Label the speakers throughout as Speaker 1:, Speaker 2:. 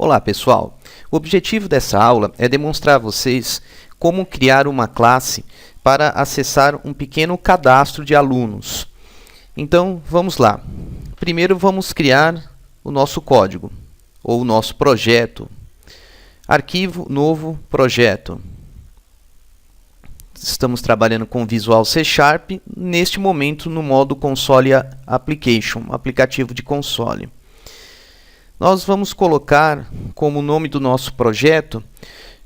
Speaker 1: Olá pessoal, o objetivo dessa aula é demonstrar a vocês como criar uma classe para acessar um pequeno cadastro de alunos. Então vamos lá. Primeiro vamos criar o nosso código ou o nosso projeto. Arquivo, novo, projeto. Estamos trabalhando com Visual C Sharp, neste momento no modo Console Application, aplicativo de console. Nós vamos colocar como nome do nosso projeto,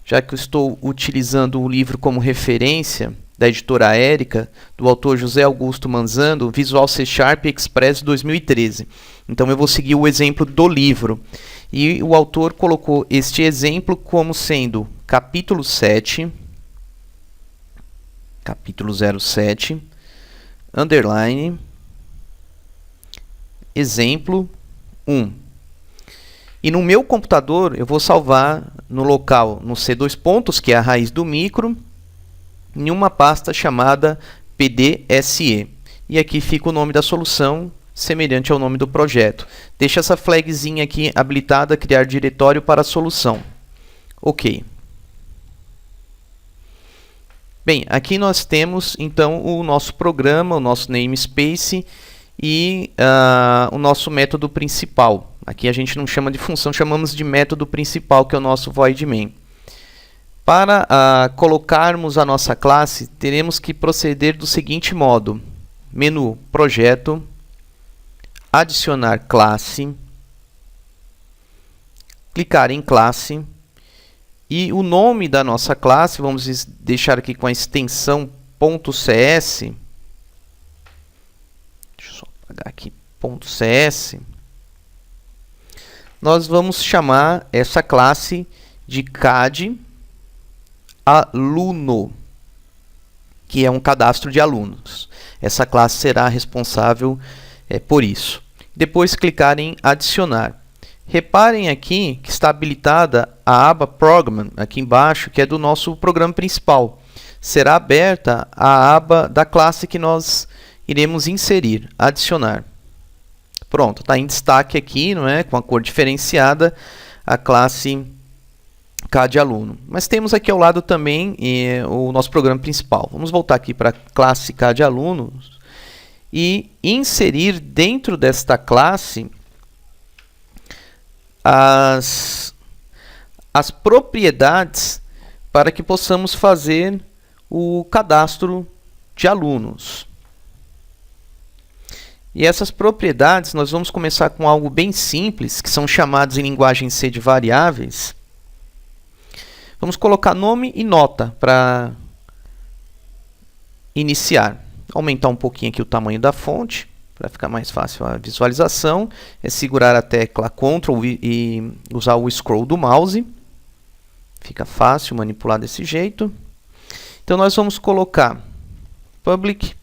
Speaker 1: já que eu estou utilizando o livro como referência da editora Érica, do autor José Augusto Manzano, Visual C Sharp Express 2013. Então eu vou seguir o exemplo do livro. E o autor colocou este exemplo como sendo capítulo 7, capítulo 07, underline, exemplo 1. E no meu computador eu vou salvar no local, no C2 pontos, que é a raiz do micro, em uma pasta chamada PDSE. E aqui fica o nome da solução, semelhante ao nome do projeto. Deixa essa flagzinha aqui habilitada, criar diretório para a solução. Ok. Bem, aqui nós temos então o nosso programa, o nosso namespace e o nosso método principal. Aqui a gente não chama de função, chamamos de método principal, que é o nosso void main. Para colocarmos a nossa classe, teremos que proceder do seguinte modo. Menu, projeto, adicionar classe, clicar em classe, e o nome da nossa classe, vamos deixar aqui com a extensão .cs, deixa eu só apagar aqui, .cs, nós vamos chamar essa classe de CAD aluno, que é um cadastro de alunos. Essa classe será responsável por isso. Depois clicar em adicionar. Reparem aqui que está habilitada a aba Program, aqui embaixo, que é do nosso programa principal. Será aberta a aba da classe que nós iremos inserir, adicionar. Pronto, está em destaque aqui, não é? Com a cor diferenciada, a classe CAD aluno. Mas temos aqui ao lado também o nosso programa principal. Vamos voltar aqui para a classe CAD aluno e inserir dentro desta classe as propriedades para que possamos fazer o cadastro de alunos. E essas propriedades, nós vamos começar com algo bem simples, que são chamados em linguagem C de variáveis. Vamos colocar nome e nota para iniciar. Aumentar um pouquinho aqui o tamanho da fonte, para ficar mais fácil a visualização. É segurar a tecla Ctrl e usar o scroll do mouse. Fica fácil manipular desse jeito. Então nós vamos colocar public,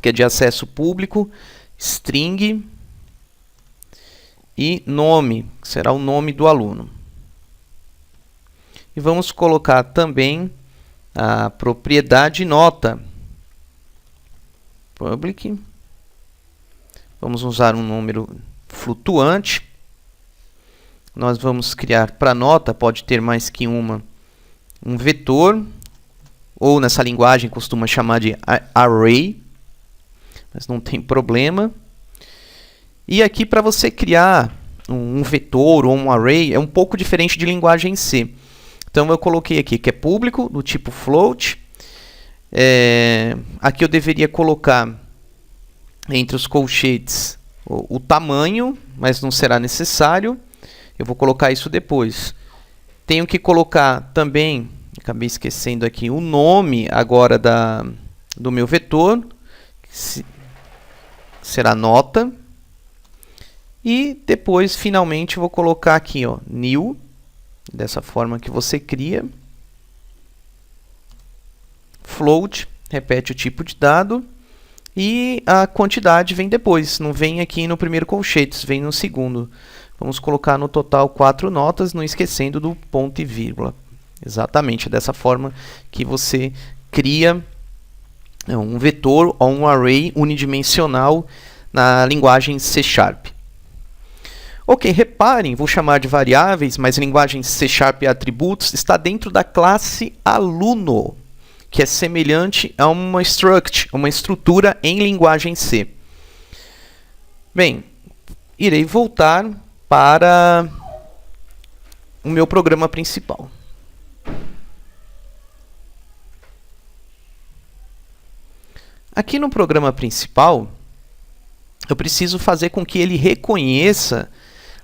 Speaker 1: que é de acesso público, string e nome, que será o nome do aluno. E vamos colocar também a propriedade nota, public. Vamos usar um número flutuante. Nós vamos criar para nota, pode ter mais que um vetor, ou nessa linguagem costuma chamar de array, mas não tem problema. E aqui, para você criar um vetor ou um array, é um pouco diferente de linguagem C. Então eu coloquei aqui que é público, do tipo float. Aqui eu deveria colocar entre os colchetes o tamanho, mas não será necessário. Eu vou colocar isso depois. Tenho que colocar também, acabei esquecendo aqui, o nome agora do meu vetor, será nota. E depois, finalmente, vou colocar aqui, ó, new, dessa forma que você cria. Float, repete o tipo de dado. E a quantidade vem depois, não vem aqui no primeiro colchete, vem no segundo. Vamos colocar no total 4 notas, não esquecendo do ponto e vírgula. Exatamente dessa forma que você cria um vetor ou um array unidimensional na linguagem C Sharp. Ok, reparem, vou chamar de variáveis, mas em linguagem C# e atributos, está dentro da classe aluno, que é semelhante a uma struct, uma estrutura em linguagem C. Bem, irei voltar para o meu programa principal. Aqui no programa principal, eu preciso fazer com que ele reconheça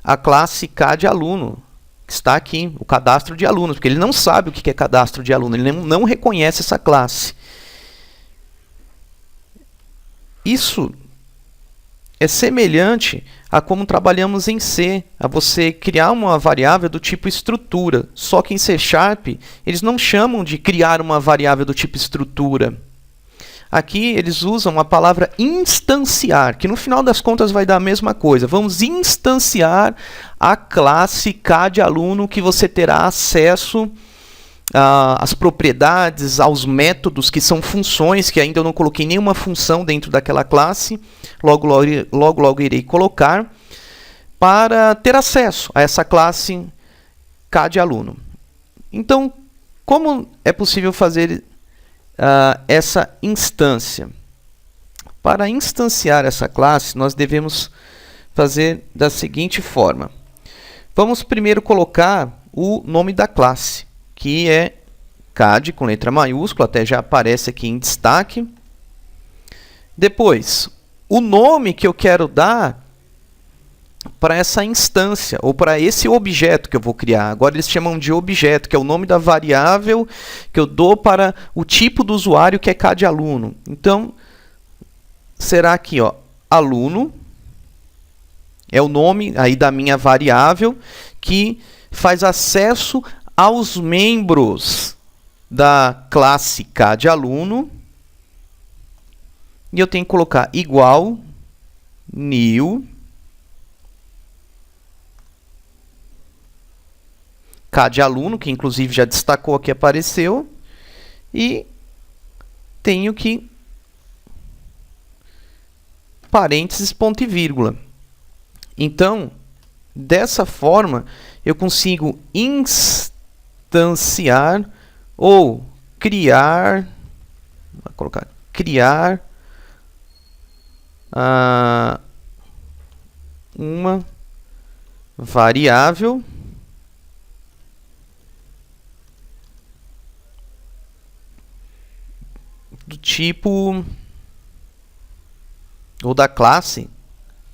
Speaker 1: a classe K de aluno, que está aqui, o cadastro de alunos, porque ele não sabe o que é cadastro de aluno, ele não reconhece essa classe. Isso é semelhante a como trabalhamos em C, a você criar uma variável do tipo estrutura, só que em C# eles não chamam de criar uma variável do tipo estrutura. Aqui eles usam a palavra instanciar, que no final das contas vai dar a mesma coisa. Vamos instanciar a classe K de aluno, que você terá acesso às propriedades, aos métodos, que são funções, que ainda eu não coloquei nenhuma função dentro daquela classe. Logo irei colocar, para ter acesso a essa classe K de aluno. Então, como é possível fazer essa instância? Para instanciar essa classe, nós devemos fazer da seguinte forma. Vamos primeiro colocar o nome da classe, que é CAD com letra maiúscula, até já aparece aqui em destaque. Depois, o nome que eu quero dar para essa instância, ou para esse objeto que eu vou criar. Agora eles chamam de objeto, que é o nome da variável que eu dou para o tipo do usuário, que é K de aluno. Então, será aqui, ó, aluno, é o nome aí da minha variável, que faz acesso aos membros da classe K de aluno. E eu tenho que colocar igual, new, K de aluno, que inclusive já destacou aqui, apareceu. E tenho que parênteses, ponto e vírgula. Então, dessa forma, eu consigo instanciar ou criar, vou colocar, criar uma variável do tipo ou da classe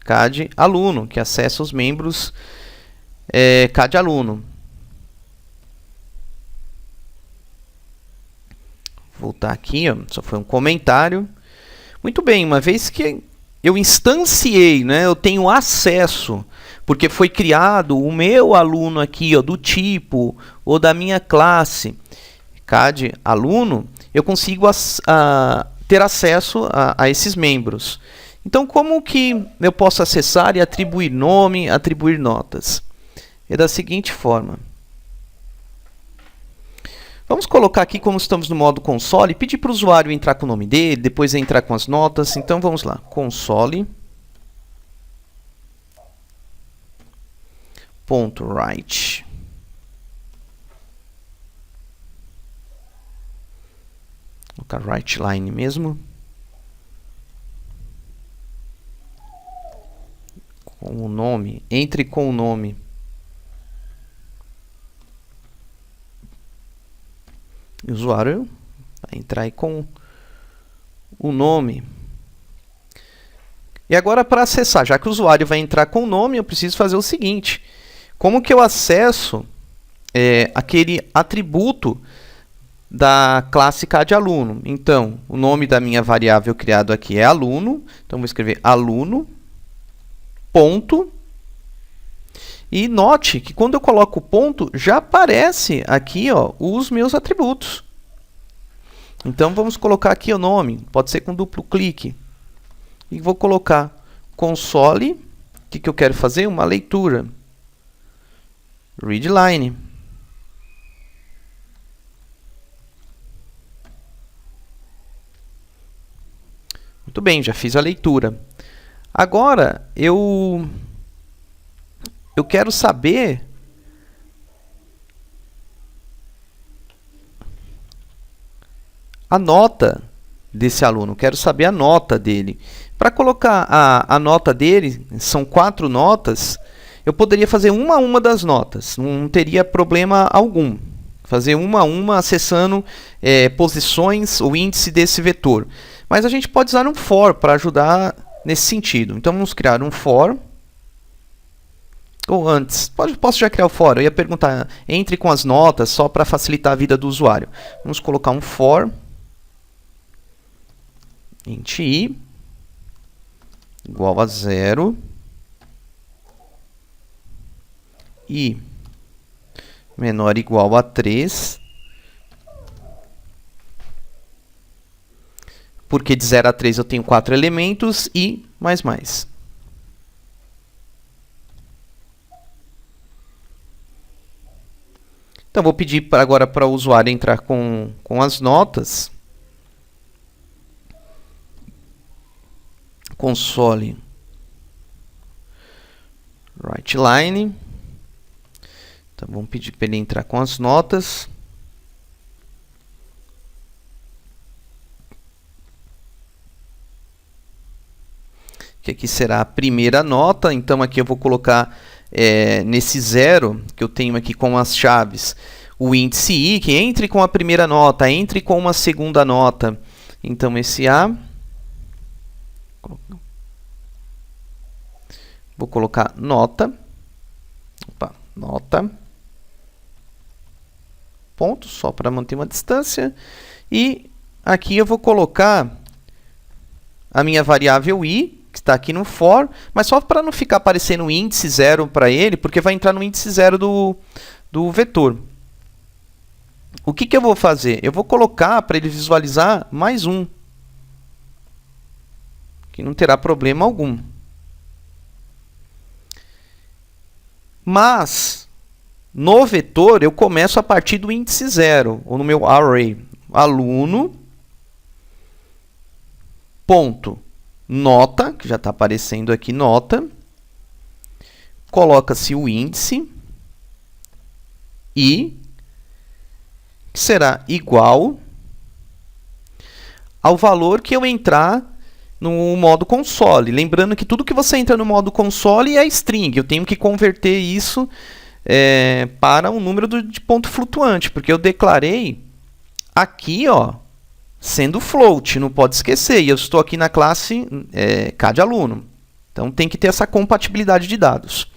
Speaker 1: K de aluno, que acessa os membros K de aluno. Vou voltar aqui, ó, só foi um comentário. Muito bem, uma vez que eu instanciei, né, eu tenho acesso, porque foi criado o meu aluno aqui, ó, do tipo ou da minha classe K de aluno, eu consigo ter acesso a esses membros. Então, como que eu posso acessar e atribuir nome, atribuir notas? É da seguinte forma. Vamos colocar aqui, como estamos no modo console, pedir para o usuário entrar com o nome dele, depois entrar com as notas. Então, vamos lá. Console.write. Vou colocar write line mesmo. Com o nome. Entre com o nome. O usuário vai entrar aí com o nome. E agora, para acessar, já que o usuário vai entrar com o nome, eu preciso fazer o seguinte. Como que eu acesso aquele atributo da classe K de aluno? Então, o nome da minha variável criado aqui é aluno. Então, vou escrever aluno, ponto. E note que quando eu coloco o ponto, já aparece aqui, ó, os meus atributos. Então, vamos colocar aqui o nome. Pode ser com duplo clique. E vou colocar console. O que eu quero fazer? Uma leitura. Readline. Muito bem, já fiz a leitura. Agora, eu eu quero saber a nota desse aluno, quero saber a nota dele. Para colocar a nota dele, são 4 notas, eu poderia fazer uma a uma das notas, não teria problema algum. Fazer uma a uma acessando posições ou índice desse vetor. Mas a gente pode usar um for para ajudar nesse sentido. Então vamos criar um for. Ou antes, posso já criar o for? Eu ia perguntar, entre com as notas, só para facilitar a vida do usuário. Vamos colocar um for int i igual a 0 i menor ou igual a 3, porque de 0 a 3 eu tenho 4 elementos, e mais. Então, vou pedir agora para o usuário entrar com as notas. Console WriteLine. Então, vamos pedir para ele entrar com as notas. Que aqui será a primeira nota. Então, aqui eu vou colocar nesse 0, que eu tenho aqui com as chaves, o índice i, que entre com a primeira nota, entre com uma segunda nota. Então, esse A. Vou colocar nota. Nota. Ponto, só para manter uma distância. E aqui eu vou colocar a minha variável i, que está aqui no for, mas só para não ficar aparecendo o índice 0 para ele, porque vai entrar no índice 0 do vetor. O que eu vou fazer? Eu vou colocar para ele visualizar mais um, que não terá problema algum. Mas, no vetor, eu começo a partir do índice 0, ou no meu array, aluno, ponto, nota, que já está aparecendo aqui, nota, coloca-se o índice, i, que será igual ao valor que eu entrar no modo console. Lembrando que tudo que você entra no modo console é string. Eu tenho que converter isso para um número de ponto flutuante, porque eu declarei aqui, sendo float, não pode esquecer. E eu estou aqui na classe CAD-aluno. Então, tem que ter essa compatibilidade de dados.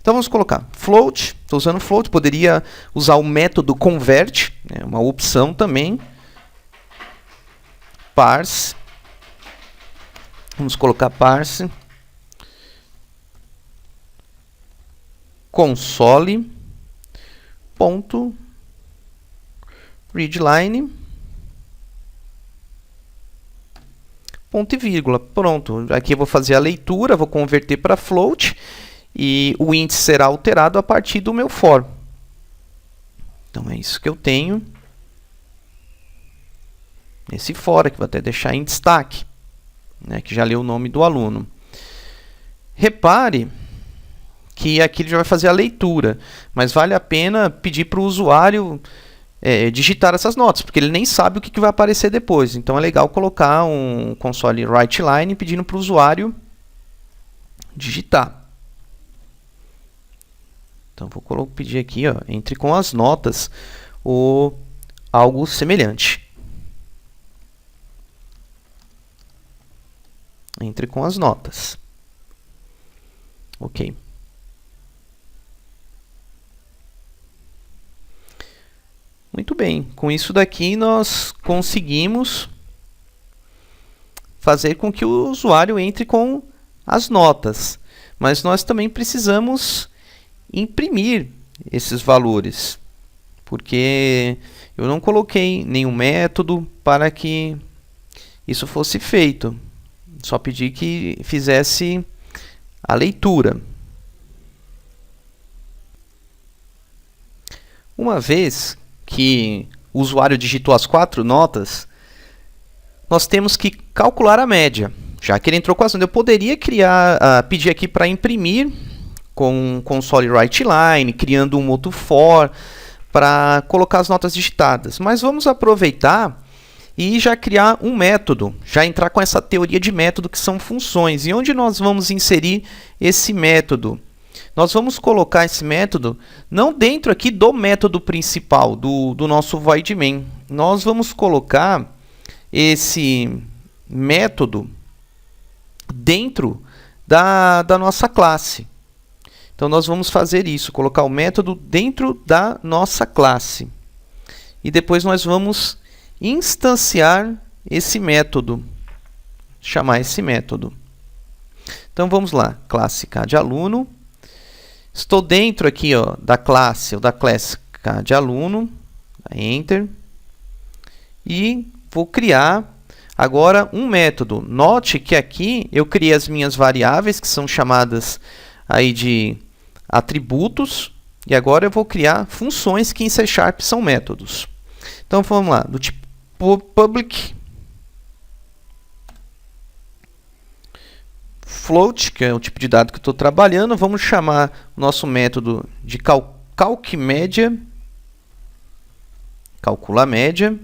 Speaker 1: Então, vamos colocar float. Estou usando float. Poderia usar o método convert, uma opção também. Parse. Vamos colocar parse console ponto readline ponto e vírgula. Pronto. Aqui eu vou fazer a leitura, vou converter para float e o índice será alterado a partir do meu for. Então é isso que eu tenho nesse for, que vou até deixar em destaque. Que já leu o nome do aluno. Repare que aqui ele já vai fazer a leitura, mas vale a pena pedir para o usuário digitar essas notas, porque ele nem sabe o que vai aparecer depois. Então é legal colocar um console WriteLine pedindo para o usuário digitar. Então vou pedir aqui, entre com as notas ou algo semelhante. Entre com as notas. Ok. Muito bem. Com isso daqui, nós conseguimos fazer com que o usuário entre com as notas. Mas nós também precisamos imprimir esses valores, porque eu não coloquei nenhum método para que isso fosse feito. Só pedi que fizesse a leitura. Uma vez que o usuário digitou as 4 notas, nós temos que calcular a média. Já que ele entrou com as notas, eu poderia pedir aqui para imprimir com console write line, criando um outro for para colocar as notas digitadas. Mas vamos aproveitar e já criar um método, já entrar com essa teoria de método que são funções. E onde nós vamos inserir esse método? Nós vamos colocar esse método não dentro aqui do método principal do nosso void main. Nós vamos colocar esse método dentro da nossa classe. Então, nós vamos fazer isso, colocar o método dentro da nossa classe. E depois nós vamos instanciar esse método, chamar esse método. Então, vamos lá, classe K de aluno. Estou dentro aqui da classe, ou da classe K de aluno, Enter. E vou criar agora um método. Note que aqui eu criei as minhas variáveis, que são chamadas aí de atributos, e agora eu vou criar funções que em C# são métodos. Então vamos lá, do tipo public float, que é o tipo de dado que eu estou trabalhando, vamos chamar o nosso método de calcMédia, calcula a média.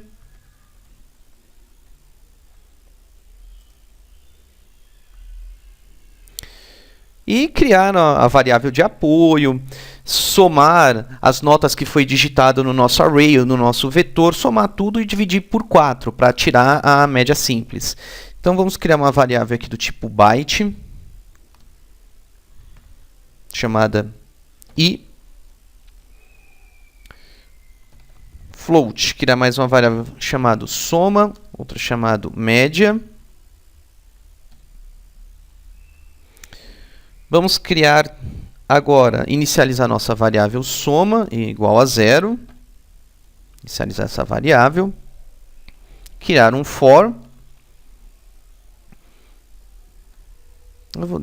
Speaker 1: E criar a variável de apoio, somar as notas que foi digitado no nosso array, ou no nosso vetor, somar tudo e dividir por 4 para tirar a média simples. Então vamos criar uma variável aqui do tipo byte, chamada i. Float, criar mais uma variável chamada soma, outra chamada média. Vamos criar agora, inicializar nossa variável soma igual a 0. Inicializar essa variável. Criar um for.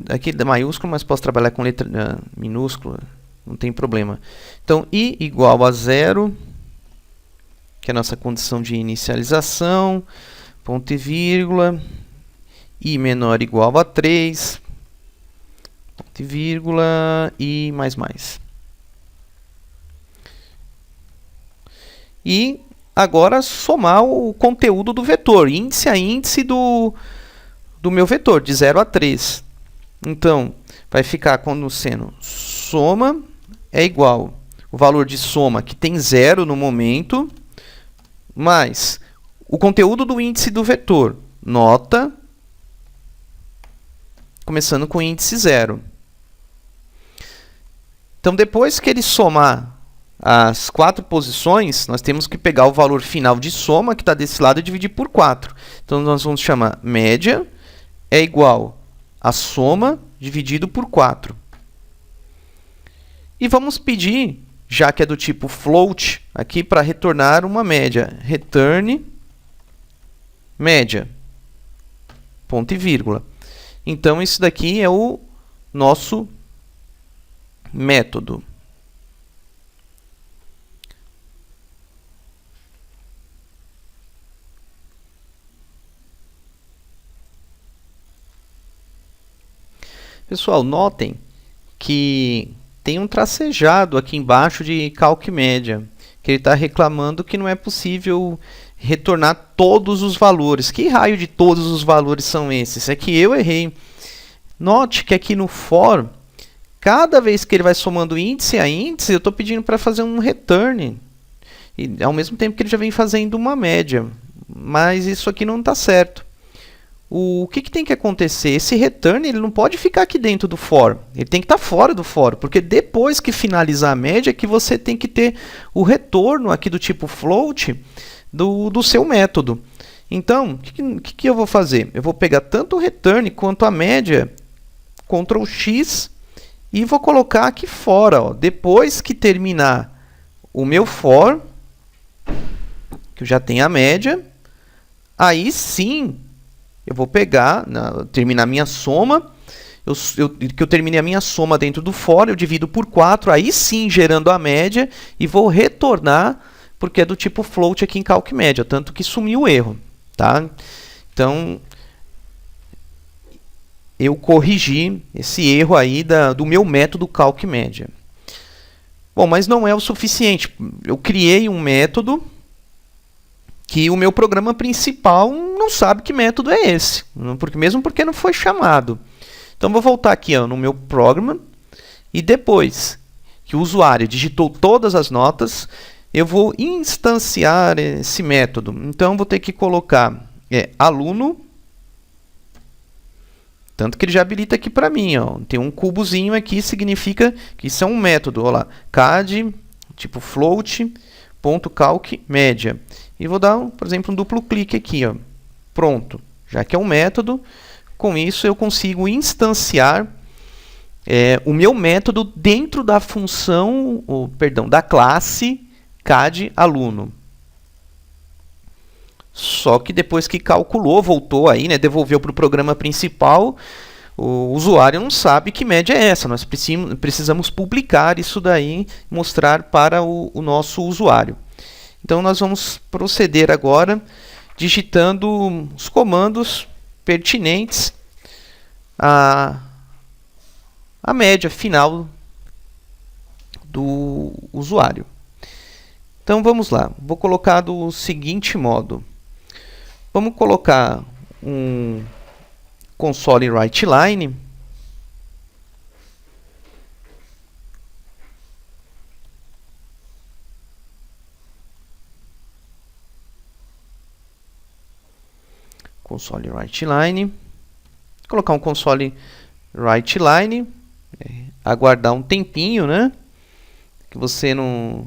Speaker 1: Aqui é maiúsculo, mas posso trabalhar com letra minúscula, não tem problema. Então, i igual a 0, que é a nossa condição de inicialização, ponto e vírgula, i menor ou igual a 3, ponto e vírgula, e mais. E agora somar o conteúdo do vetor, índice a índice do meu vetor, de 0 a 3. Então, vai ficar como sendo soma é igual o valor de soma, que tem 0 no momento, mais o conteúdo do índice do vetor, nota, começando com o índice 0. Então, depois que ele somar as 4 posições, nós temos que pegar o valor final de soma, que está desse lado, e dividir por 4. Então, nós vamos chamar média é igual a soma dividido por 4. E vamos pedir, já que é do tipo float, aqui para retornar uma média. Return média, ponto e vírgula. Então, isso daqui é o nosso método. Pessoal, notem que tem um tracejado aqui embaixo de calcMédia, que ele está reclamando que não é possível retornar todos os valores. Que raio de todos os valores são esses? É que eu errei. Note que aqui no for, cada vez que ele vai somando índice a índice, eu estou pedindo para fazer um return. E, ao mesmo tempo que ele já vem fazendo uma média. Mas isso aqui não está certo. O que tem que acontecer? Esse return ele não pode ficar aqui dentro do for. Ele tem que estar fora do for, porque depois que finalizar a média, é que você tem que ter o retorno aqui do tipo float do seu método. Então, o que eu vou fazer? Eu vou pegar tanto o return quanto a média, Ctrl X, e vou colocar aqui fora. Ó. Depois que terminar o meu for, que eu já tenho a média, aí sim eu vou pegar, terminar a minha soma, que eu terminei a minha soma dentro do for, eu divido por 4, aí sim gerando a média, e vou retornar, porque é do tipo float aqui em calcMédia, tanto que sumiu o erro. Tá? Então, eu corrigir esse erro aí do meu método calc_média. Bom, mas não é o suficiente. Eu criei um método que o meu programa principal não sabe que método é esse, mesmo porque não foi chamado. Então, vou voltar aqui no meu programa e depois que o usuário digitou todas as notas, eu vou instanciar esse método. Então, vou ter que colocar aluno, tanto que ele já habilita aqui para mim. Tem um cubozinho aqui, significa que isso é um método. Olha lá, cad, tipo float, ponto calc média. E vou dar, por exemplo, um duplo clique aqui. Pronto. Já que é um método, com isso eu consigo instanciar o meu método dentro da função, da classe cad aluno. Só que depois que calculou, voltou aí, devolveu para o programa principal, o usuário não sabe que média é essa. Nós precisamos publicar isso daí, mostrar para o nosso usuário. Então, nós vamos proceder agora digitando os comandos pertinentes à média final do usuário. Então, vamos lá. Vou colocar do seguinte modo. Vamos colocar um console writeLine. Console writeLine. Colocar um console writeLine. Aguardar um tempinho, que você não...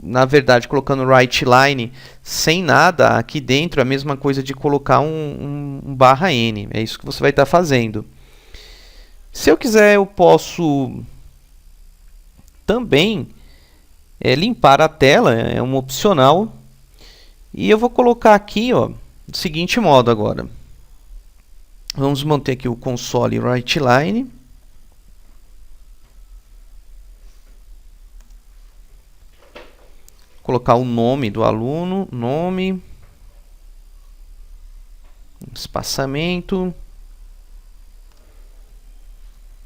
Speaker 1: Na verdade, colocando writeLine sem nada aqui dentro, é a mesma coisa de colocar um /n. É isso que você vai estar fazendo. Se eu quiser, eu posso também limpar a tela, é um opcional. E eu vou colocar aqui do seguinte modo agora. Vamos manter aqui o console writeLine. Colocar o nome do aluno, nome, espaçamento,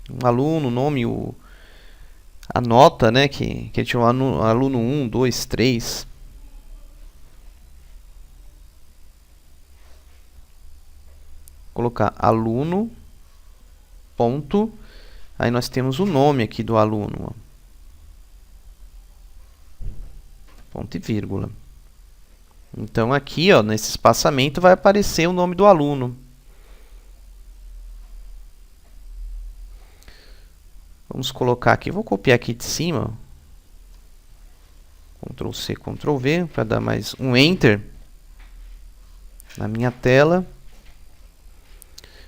Speaker 1: um aluno, nome, a nota, que tinha um aluno 1, 2, 3. Colocar aluno, ponto, aí nós temos o nome aqui do aluno, ponto e vírgula. Então, aqui, nesse espaçamento, vai aparecer o nome do aluno. Vamos colocar aqui, vou copiar aqui de cima. Ctrl C, Ctrl V, para dar mais um Enter na minha tela.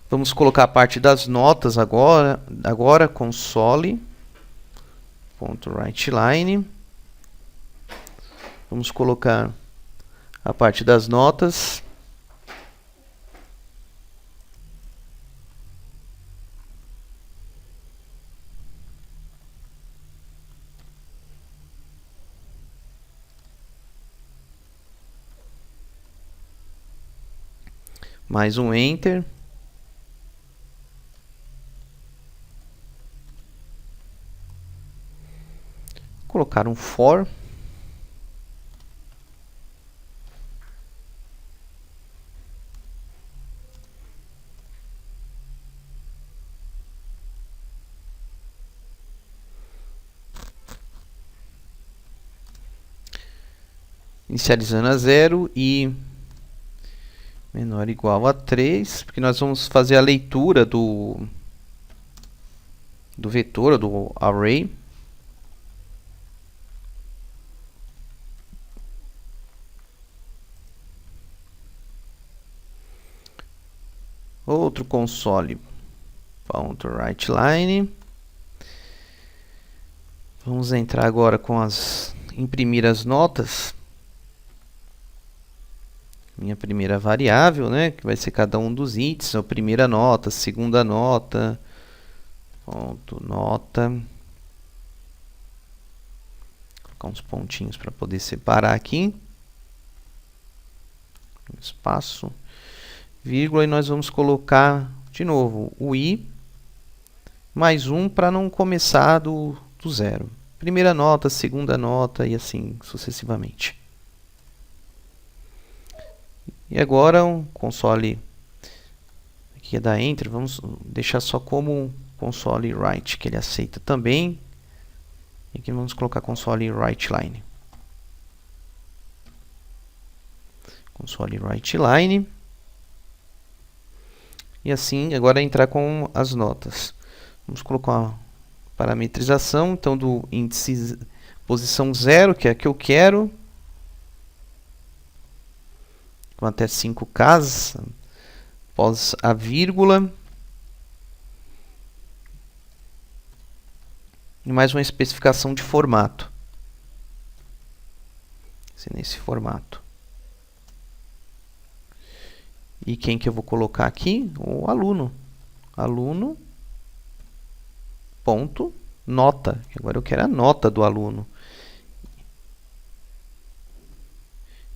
Speaker 1: Vamos colocar a parte das notas agora console.writeLine. Vamos colocar a parte das notas. Mais um Enter. Colocar um for. Inicializando a 0 e menor ou igual a 3, porque nós vamos fazer a leitura do vetor, do array. Outro console.writeLine. Vamos entrar agora imprimir as notas. Minha primeira variável, que vai ser cada um dos itens, a primeira nota, segunda nota, ponto, nota. Vou colocar uns pontinhos para poder separar aqui. Espaço. vírgula, e nós vamos colocar de novo o i mais 1 para não começar do zero. Primeira nota, segunda nota e assim sucessivamente. E agora o console aqui é da Enter, vamos deixar só como console write, que ele aceita também. E aqui vamos colocar console write line. Console write line. E assim, agora entrar com as notas. Vamos colocar uma parametrização, então do índice posição 0, que é a que eu quero, com até 5 casas, após a vírgula, e mais uma especificação de formato, nesse formato. E quem que eu vou colocar aqui? O aluno. Aluno ponto nota. Agora eu quero a nota do aluno.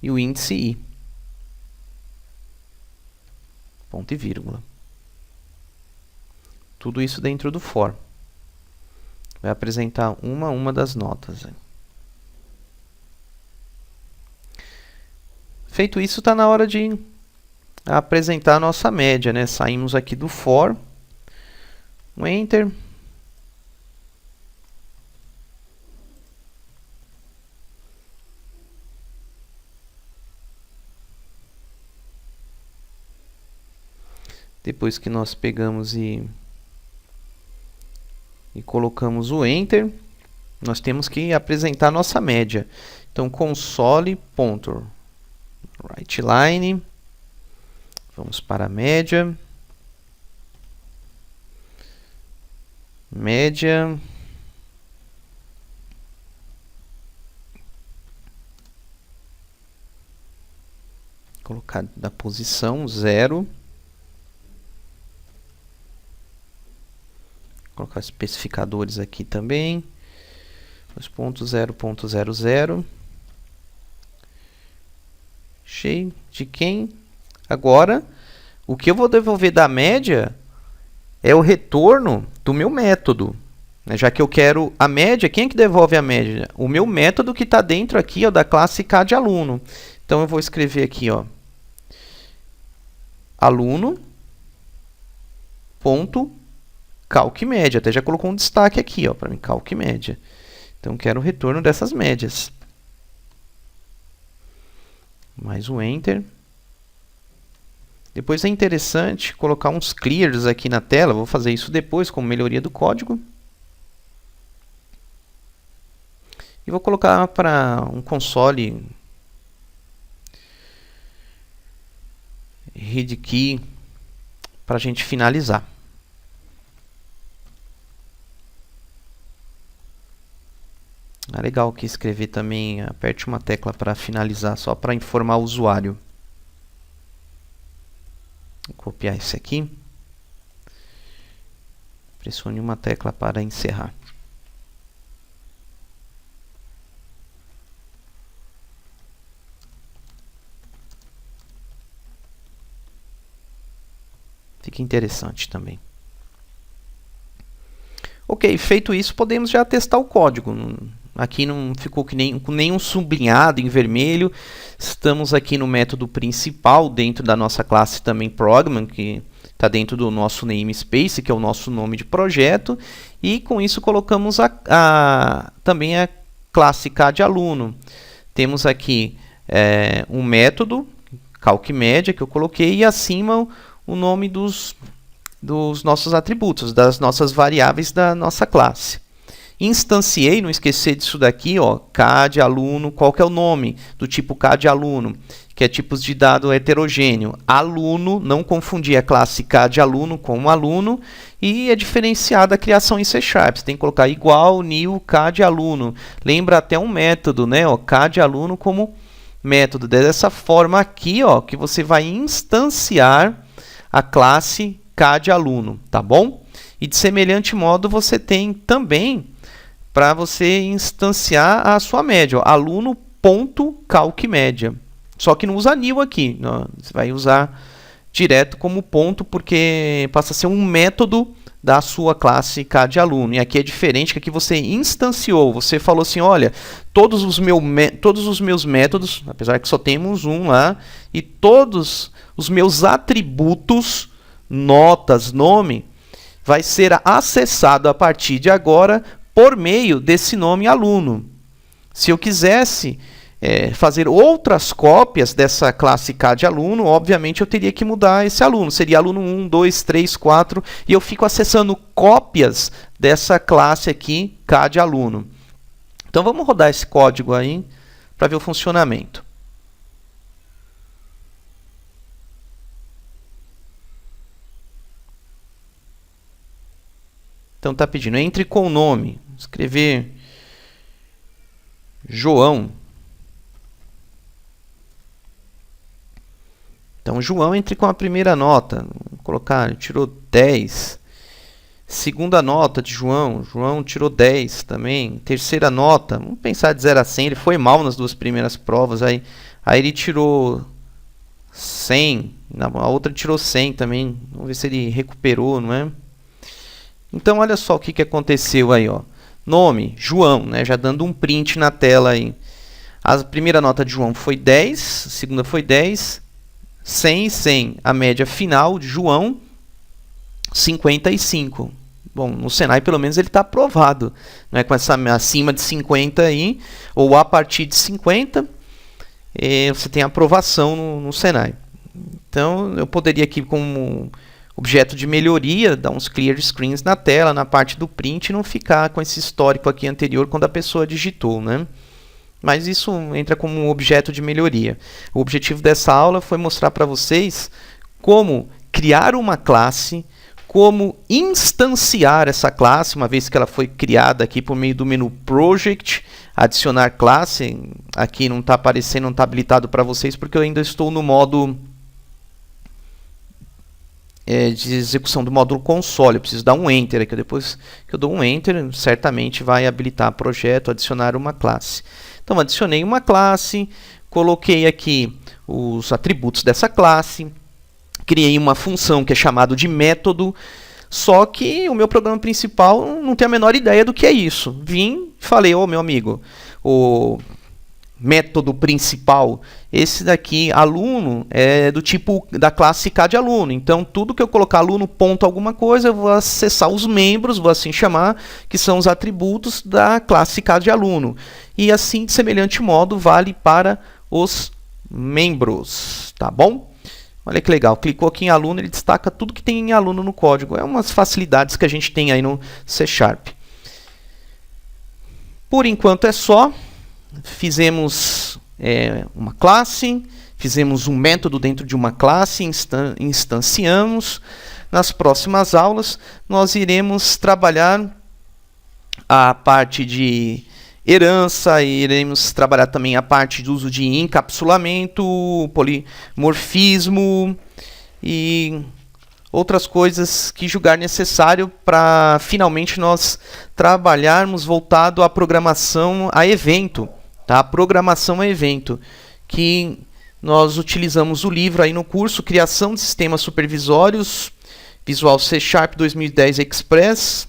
Speaker 1: E o índice i. Ponto e vírgula. Tudo isso dentro do for. Vai apresentar uma a uma das notas. Feito isso, está na hora de apresentar a nossa média, né? Saímos aqui do for, um Enter. Depois que nós pegamos e colocamos o Enter, nós temos que apresentar a nossa média. Então, console.writeLine, vamos para a média, média, colocar da posição 0, colocar especificadores aqui também, 2.0.00, cheio de quem? Agora, o que eu vou devolver da média é o retorno do meu método. Já que eu quero a média, quem é que devolve a média? O meu método que está dentro aqui, ó, da classe K de aluno. Então, eu vou escrever aqui, ó, aluno.calcMédia. Até já colocou um destaque aqui, ó, para mim, calcMédia. Então, eu quero o retorno dessas médias. Mais um Enter. Depois é interessante colocar uns clears aqui na tela. Vou fazer isso depois como melhoria do código. E vou colocar para um console read key para a gente finalizar. É legal que escrever também, aperte uma tecla para finalizar, só para informar o usuário. Vou copiar esse aqui. Pressione uma tecla para encerrar. Fica interessante também. Ok, feito isso, podemos já testar o código. Aqui não ficou com nenhum sublinhado em vermelho. Estamos aqui no método principal, dentro da nossa classe também Program, que está dentro do nosso namespace, que é o nosso nome de projeto. E com isso colocamos também a classe K de aluno. Temos aqui um método, calcMédia, que eu coloquei, e acima o nome dos nossos atributos, das nossas variáveis da nossa classe. Instanciei, não esquecer disso daqui, ó, K de aluno, qual que é o nome do tipo K de aluno, que é tipos de dado heterogêneo. Aluno, não confundir a classe K de aluno com um aluno, e é diferenciada a criação em C#. Você tem que colocar igual, new, K de aluno. Lembra até um método, né, ó, K de aluno como método. Dessa forma aqui, ó, que você vai instanciar a classe K de aluno, tá bom? E de semelhante modo você tem também para você instanciar a sua média, aluno.calcMédia. Só que não usa new aqui, você vai usar direto como ponto, porque passa a ser um método da sua classe CAD-aluno. E aqui é diferente, que aqui você instanciou, você falou assim, olha, todos os meus métodos, apesar que só temos um lá, e todos os meus atributos, notas, nome, vai ser acessado a partir de agora por meio desse nome aluno. Se eu quisesse fazer outras cópias dessa classe CAD-aluno, obviamente eu teria que mudar esse aluno. Seria aluno 1, 2, 3, 4, e eu fico acessando cópias dessa classe aqui, CAD-aluno. Então vamos rodar esse código aí para ver o funcionamento. Então está pedindo, entre com o nome, escrever João. Então, João, entre com a primeira nota. Vou colocar, ele tirou 10. Segunda nota de João. João tirou 10 também. Terceira nota, vamos pensar de 0 a 100. Ele foi mal nas duas primeiras provas. Aí ele tirou 100. A outra tirou 100 também. Vamos ver se ele recuperou, não é? Então, olha só o que aconteceu aí, ó. Nome, João, né? Já dando um print na tela aí. A primeira nota de João foi 10. A segunda foi 10. 100 e 100. A média final de João, 55. Bom, no Senai pelo menos ele está aprovado. Não é com essa acima de 50 aí, ou a partir de 50, você tem aprovação no Senai. Então, eu poderia aqui, como objeto de melhoria, dar uns clear screens na tela, na parte do print, e não ficar com esse histórico aqui anterior quando a pessoa digitou, né? Mas isso entra como um objeto de melhoria. O objetivo dessa aula foi mostrar para vocês como criar uma classe, como instanciar essa classe, uma vez que ela foi criada aqui por meio do menu Project, adicionar classe. Aqui não está aparecendo, não está habilitado para vocês, porque eu ainda estou no modo de execução do módulo console. Eu preciso dar um Enter aqui. Depois que eu dou um Enter, certamente vai habilitar projeto, adicionar uma classe. Então, adicionei uma classe, coloquei aqui os atributos dessa classe, criei uma função que é chamada de método, só que o meu programa principal não tem a menor ideia do que é isso. Vim, falei, ô meu amigo, o método principal, esse daqui, aluno, é do tipo da classe CAD-aluno. Então, tudo que eu colocar aluno ponto alguma coisa, eu vou acessar os membros, vou assim chamar, que são os atributos da classe CAD-aluno. E assim, de semelhante modo, vale para os membros, tá bom? Olha que legal, clicou aqui em aluno, ele destaca tudo que tem em aluno no código. É umas facilidades que a gente tem aí no C#. Por enquanto é só. Fizemos uma classe, fizemos um método dentro de uma classe, instanciamos. Nas próximas aulas, nós iremos trabalhar a parte de herança, iremos trabalhar também a parte do uso de encapsulamento, polimorfismo e outras coisas que julgar necessário para finalmente nós trabalharmos voltado à programação a evento. Tá? Programação a evento, que nós utilizamos o livro aí no curso Criação de Sistemas Supervisórios, Visual C# 2010 Express,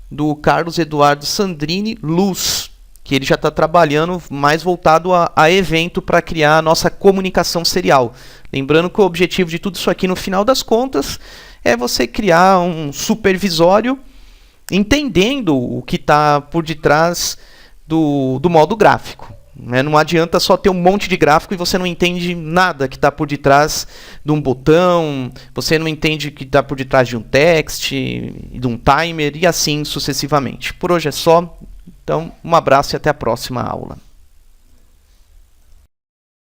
Speaker 1: do Carlos Eduardo Sandrini Luz, que ele já está trabalhando mais voltado a evento para criar a nossa comunicação serial. Lembrando que o objetivo de tudo isso aqui, no final das contas, é você criar um supervisório entendendo o que está por detrás do modo gráfico. Né? Não adianta só ter um monte de gráfico e você não entende nada que está por detrás de um botão, você não entende o que está por detrás de um text, de um timer e assim sucessivamente. Por hoje é só. Então, um abraço e até a próxima aula.